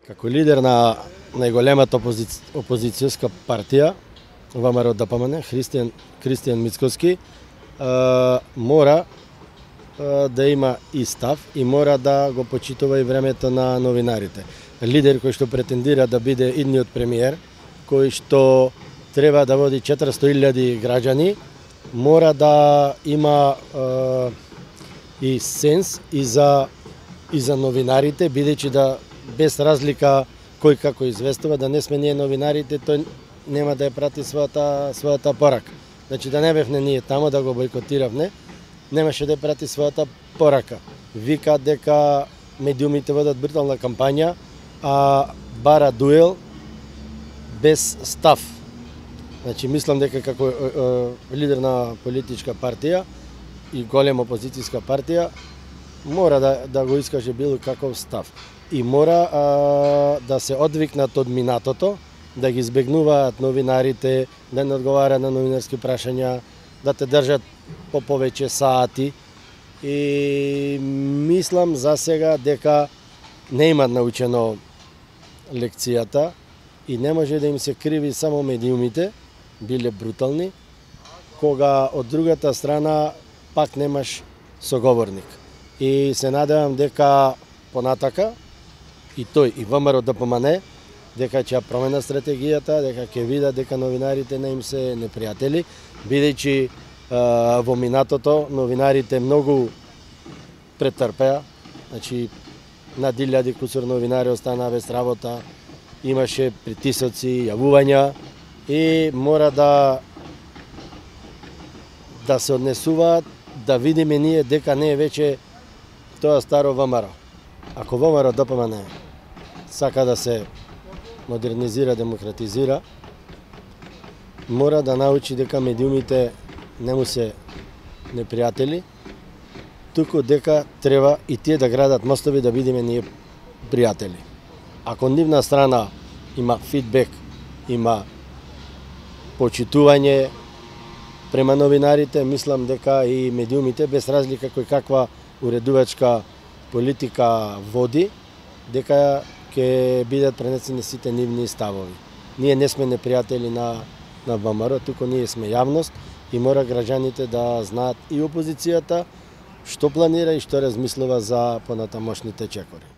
Како лидер на најголемата опозицијска партија, ВМРО ДПМН, Христијан Мицкоски, мора да има и став и мора да го почитува и времето на новинарите. Лидер кој што претендира да биде идниот премиер, кој што треба да води 400.000 граѓани, мора да има и сенс и за новинарите, бидејќи да без разлика кој како известува, да не сме ние новинарите, тој нема да ја прати својата порака. Значи да не бевне ние тамо да го бойкотиравне, немаше да ја прати својата порака. Вика дека медиумите водат брутална кампања, а бара дуел без став. Значи мислам дека како лидер на политичка партија и голема опозицијска партија мора да го искаже било каков став. И мора да се одвикнат од минатото, да ги избегнуваат новинарите, да не одговарат на новинарски прашања, да те држат по повеќе сати. И мислам за сега дека не имат научено лекцијата и не може да им се криви само медиумите, биле брутални, кога од другата страна пак немаш соговорник. И се надевам дека понатака и тој и ВМРО ДПМН дека ќе промена стратегијата, дека ќе видат дека новинарите не им се непријатели, бидејќи во минатото новинарите многу претрпеа, значи над 1000 кусур новинари останаа без работа, имаше притисоци, јавувања и мора да се однесуваат, да видиме ние дека не е веќе тоа старо ВМРО. Ако ВМРО ДПМН сака да се модернизира, демократизира, мора да научи дека медиумите не му се непријатели, туку дека треба и тие да градат мостови да бидеме ние пријатели. Ако нивна страна има фидбек, има почитување према новинарите, мислам дека и медиумите, без разлика кој каква уредувачка политика води, дека ќе бидат пренесени сите нивни ставови. Ние не сме непријатели на ВМРО, туку ние сме јавност и мора граѓаните да знаат и опозицијата што планира и што размислува за понатамошните чекори.